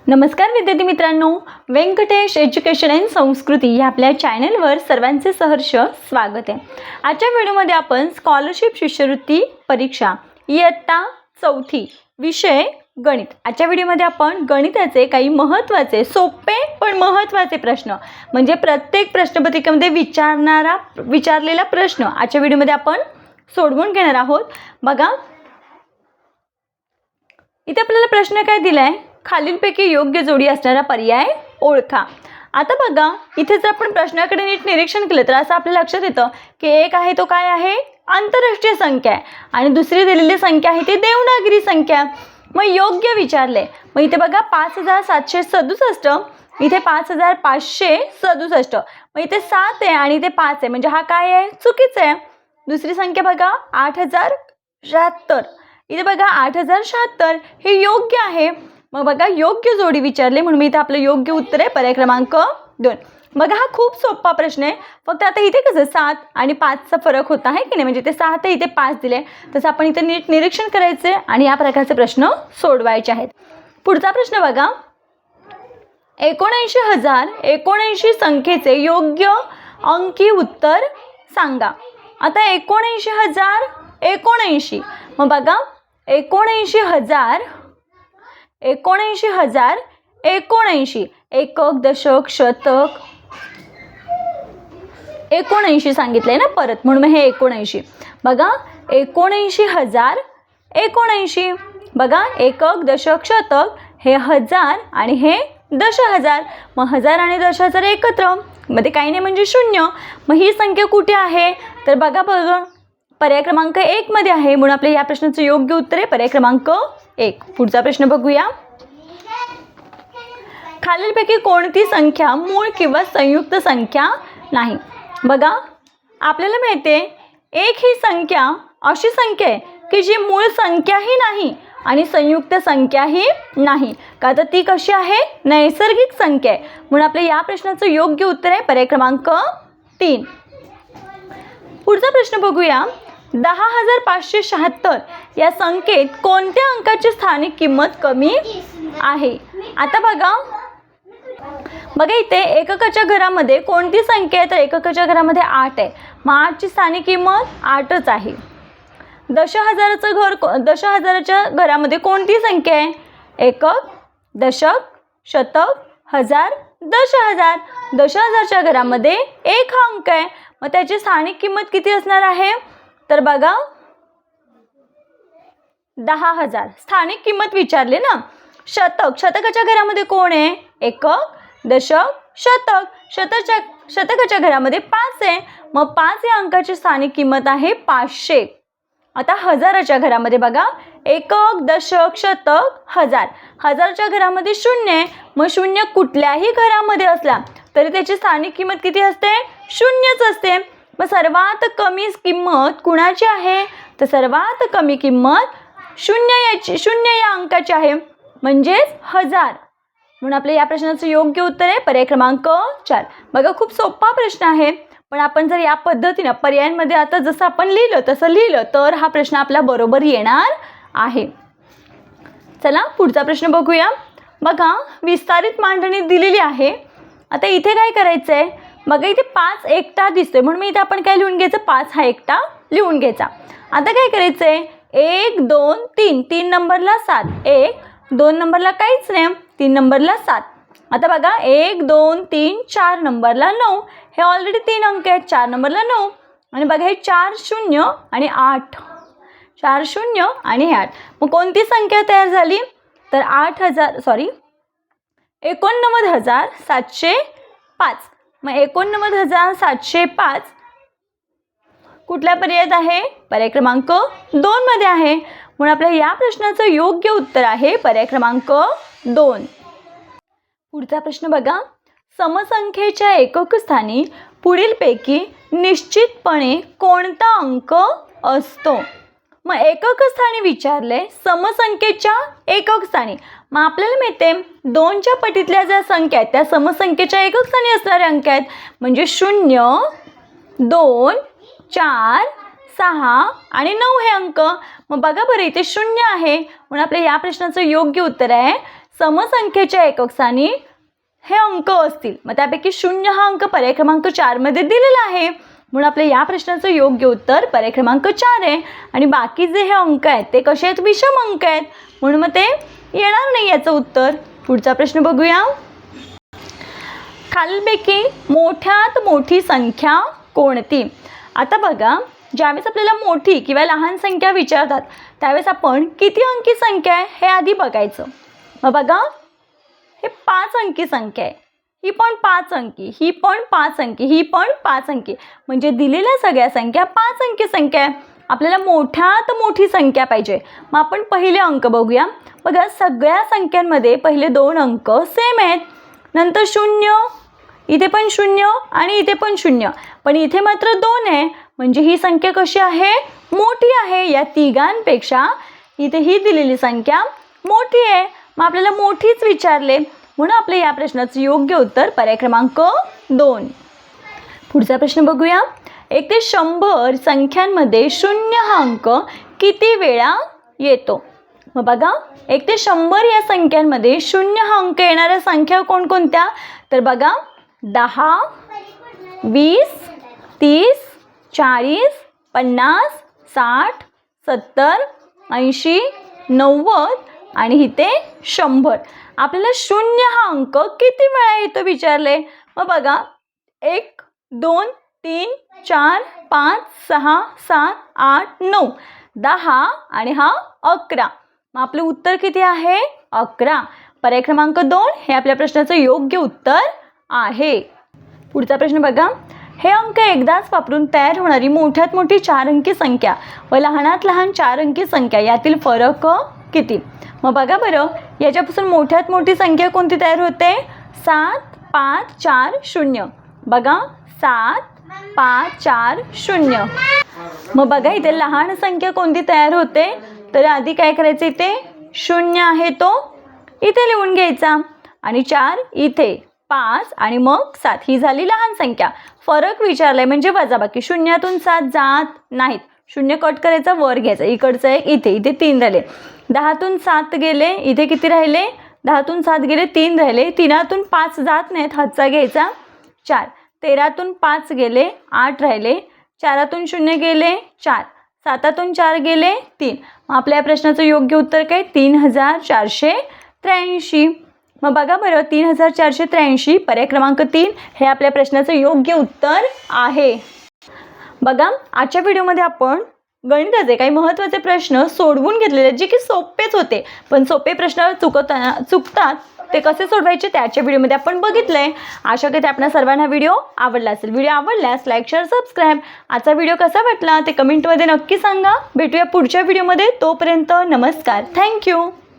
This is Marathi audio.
नमस्कार विद्यार्थी मित्रांनो, व्यंकटेश एज्युकेशन अँड संस्कृती या आपल्या चॅनलवर सर्वांचे सहर्ष स्वागत आहे। आजच्या व्हिडिओमध्ये आपण स्कॉलरशिप शिष्यवृत्ती परीक्षा इयत्ता 4थी विषय गणित। आजच्या व्हिडिओमध्ये आपण गणिताचे काही महत्त्वाचे सोपे पण महत्त्वाचे प्रश्न म्हणजे प्रत्येक प्रश्नपत्रिकेमध्ये विचारलेला प्रश्न आजच्या व्हिडिओमध्ये आपण सोडवून घेणार आहोत। बघा इथे आपल्याला प्रश्न काय दिलाय, खालीलपैकी योग्य जोडी असणारा पर्याय ओळखा। आता बघा इथे जर आपण प्रश्नाकडे नीट निरीक्षण केलं तर असं आपल्या लक्षात येतं की एक आहे तो काय आहे, आंतरराष्ट्रीय संख्या आहे आणि दुसरी दिलेली संख्या आहे ती देवनागरी संख्या। मग योग्य विचारले, मग इथे बघा 5767, इथे 5567, मग इथे 7 आहे आणि इथे 5 आहे म्हणजे हा काय आहे, चुकीचं आहे। दुसरी संख्या बघा 8076, इथे बघा 8076 हे योग्य आहे। मग बघा योग्य जोडी विचारले म्हणून मी इथे आपलं योग्य उत्तर आहे पर्याय क्रमांक 2। बघा हा खूप सोपा प्रश्न आहे, फक्त आता इथे कसं 7 आणि 5चा फरक होता आहे की नाही, म्हणजे ते 7 आहे इथे 5 दिले, तसं आपण इथे नीट निरीक्षण करायचे आणि या प्रकारचे प्रश्न सोडवायचे आहेत। पुढचा प्रश्न बघा, 79079 संख्येचे योग्य अंकी उत्तर सांगा। आता 79079, मग बघा 79079 एकक दशक शतक 79 सांगितलंय ना परत, म्हणून हे 79। बघा 79079, बघा एकक दशक शतक हे 1000 आणि हे 10,000, मग 1000 आणि 10,000 एकत्र मध्ये काही नाही म्हणजे 0। मग ही संख्या कुठे आहे तर बघा पर्याय क्रमांक 1 मध्ये आहे, म्हणून आपल्या या प्रश्नाचं योग्य उत्तर आहे पर्याय क्रमांक 1। पुढचा प्रश्न बघूया, खालीलपैकी कोणती संख्या मूळ किंवा संयुक्त संख्या नाही। बघा आपल्याला माहिती आहे एक ही संख्या अशी संख्या आहे की जी मूळ संख्याही नाही आणि संयुक्त संख्याही नाही, का तर ती कशी आहे, नैसर्गिक संख्या आहे, म्हणून आपल्या या प्रश्नाचं योग्य उत्तर आहे पर्याय क्रमांक 3। पुढचा प्रश्न बघूया, 10,576 या संख्येत कोणत्या अंकाची स्थानिक किंमत कमी आहे। आता बघा इथे एककाच्या घरामध्ये कोणती संख्या आहे तर एककाच्या घरामध्ये 8 आहे, मग 8ची स्थानिक किंमत 8च आहे। दशहजाराच्या घरामध्ये कोणती संख्या आहे, एकक दशक शतक हजार 10,000, 10,000च्या घरामध्ये एक हा अंक आहे, मग त्याची स्थानिक किंमत किती असणार आहे तर बघा 10,000 स्थानिक किंमत विचारली ना। शतकाच्या घरामध्ये कोण आहे, एकक दशक शतक, शतकाच्या घरामध्ये 5 आहे, मग 5 या अंकाची स्थानिक किंमत आहे 500। आता हजाराच्या घरामध्ये बघा एकक दशक शतक हजार, हजारच्या घरामध्ये 0 आहे, मग 0 कुठल्याही घरामध्ये असला तरी त्याची स्थानिक किंमत किती असते, 0च असते। मग सर्वात कमी किंमत कुणाची आहे तर सर्वात कमी किंमत 0 या अंकाची आहे म्हणजेच 1000, म्हणून आपल्या या प्रश्नाचं योग्य उत्तर आहे पर्याय क्रमांक 4। बघा खूप सोपा प्रश्न आहे, पण आपण जर या पद्धतीने पर्यायांमध्ये आता जसं आपण तसं लिहिलं तर हा प्रश्न आपला बरोबर येणार आहे। चला पुढचा प्रश्न बघूया। बघा विस्तारित मांडणी दिलेली आहे। आता इथे काय करायचं आहे, बघा इथे 5 एकटा दिसतोय म्हणून मी इथे आपण काय लिहून घ्यायचं, 5 हा एकटा लिहून घ्यायचा। आता काय करायचं आहे, 1 2 3, 3 नंबरला 7, 1 2 नंबरला काहीच नाही, 3 नंबरला 7। आता बघा 1 2 3 4 नंबरला 9, हे ऑलरेडी 3 अंक आहेत, 4 नंबरला 9 आणि बघा हे 4 0 आणि 8, 4 0 आणि 8, मग कोणती संख्या तयार झाली तर 89,705। मग 89,705 कुठल्या पर्यायात आहे, पर्याय क्रमांक 2 मध्ये आहे, म्हणून आपल्या या प्रश्नाचं योग्य उत्तर आहे पर्याय क्रमांक 2। पुढचा प्रश्न बघा, समसंख्येच्या एकक स्थानी पुढीलपैकी निश्चितपणे कोणता अंक असतो। मग एकक स्थानी विचारले, समसंख्येच्या एकक स्थानी, मग आपल्याला माहिती आहे 2च्या पटीतल्या ज्या संख्या आहेत त्या समसंख्येच्या एकक स्थानी असणारे अंक आहेत, म्हणजे 0 2 4 6 आणि 9 हे अंक। मग बघा बरं इथे 0 आहे, म्हणून आपल्या या प्रश्नाचं योग्य उत्तर आहे समसंख्येच्या एकक स्थानी हे अंक असतील. मग त्यापैकी 0 हा अंक पर्याय क्रमांक 4 मध्ये दिलेला आहे. म्हणून आपल्या या प्रश्नाचं योग्य उत्तर पर्याय क्रमांक 4 आहे. आणि बाकी जे हे अंक आहेत ते कसे आहेत, विषम अंक आहेत, म्हणून मग ते येणार नाही याचं उत्तर. पुढचा प्रश्न बघूया. खालीलपैकी मोठ्यात मोठी संख्या कोणती? आता बघा, ज्यावेळेस आपल्याला मोठी किंवा लहान संख्या विचारतात त्यावेळेस आपण किती अंकी संख्या आहे हे आधी बघायचं. मग बघा, हे 5 अंकी संख्या आहे, ही पण 5 अंकी, ही पण 5 अंकी, ही पण 5 अंकी, म्हणजे दिलेल्या सगळ्या संख्या 5 अंकी संख्या आहे. आपल्याला मोठ्यात मोठी संख्या पाहिजे. मग आपण पहिले अंक बघूया. बघा, सगळ्या संख्यांमध्ये पहिले 2 अंक सेम आहेत, नंतर 0, इथे पण 0 आणि इथे पण 0, पण इथे मात्र 2 आहे, म्हणजे ही संख्या कशी आहे, मोठी आहे. या तिघांपेक्षा इथे ही दिलेली संख्या मोठी आहे. मग आपल्याला मोठीच विचारले, म्हणून आपल्या या प्रश्नाचं योग्य उत्तर पर्याय क्रमांक 2. पुढचा प्रश्न बघूया. 1 ते 100 संख्यांमध्ये 0 हा अंक किती वेळा येतो? मग बघा, 1 ते 100 या संख्यांमध्ये 0 हा अंक येणाऱ्या संख्या कोणकोणत्या? तर बघा, 10, 20, 30, 40, 50, 60, 70, 80, 90 आणि इथे 100. आपल्याला 0 हा अंक किती वेळा येतो विचारले. मग बघा, 1, 2, 3, 4, 5, 6, 7, 8, 9, 10 आणि हा 11. मग आपलं उत्तर किती आहे, 11. पर्याय क्रमांक 2 हे आपल्या प्रश्नाचं योग्य उत्तर आहे. पुढचा प्रश्न बघा. हे अंक एकदाच वापरून तयार होणारी मोठ्यात मोठी 4 अंकी संख्या व लहानात लहान 4 अंकी संख्या यातील फरक किती? मग बघा बरं, याच्यापासून मोठ्यात मोठी संख्या कोणती तयार होते? 7, 5, 4, 0. बघा, 7, 5, 4, 0. मग बघा, इथे लहान संख्या कोणती तयार होते? तर आधी काय करायचं, इथे 0 आहे तो इथे लिहून घ्यायचा आणि 4 इथे, 5 आणि मग 7 ही झाली लहान संख्या. फरक विचारलाय म्हणजे वजाबाकी. 0तून 7 जात नाहीत, 0 कट करायचा, वर घ्यायचा, इकडचं एक इथे 3 राहिले. 10तून 7 गेले, इथे किती राहिले? 10तून 7 गेले, 3 राहिले. 3तून 5 जात नाहीत, हातचा घ्यायचा, 4. 13तून 5 गेले, 8 राहिले. 4तून 0 गेले, 4. 7तून 4 गेले, 3. मग आपल्या या प्रश्नाचं योग्य उत्तर काय? 3483. मग बघा बरं, 3483 पर्याय क्रमांक 3 हे आपल्या प्रश्नाचं योग्य उत्तर आहे. बघा, आजच्या व्हिडिओमध्ये आपण गणिताचे काही महत्त्वाचे प्रश्न सोडवून घेतलेले जे की सोपेच होते, पण सोपे प्रश्न चुकतात ते कसे सोडवायचे त्याच्या व्हिडिओमध्ये आपण बघितलंय. आशा करते आपल्या सर्वांना व्हिडिओ आवडला असेल. व्हिडिओ आवडल्यास लाईक, शेअर, सबस्क्राईब. आजचा व्हिडिओ कसा वाटला ते कमेंटमध्ये नक्की सांगा. भेटूया पुढच्या व्हिडिओमध्ये. तोपर्यंत नमस्कार. थँक्यू.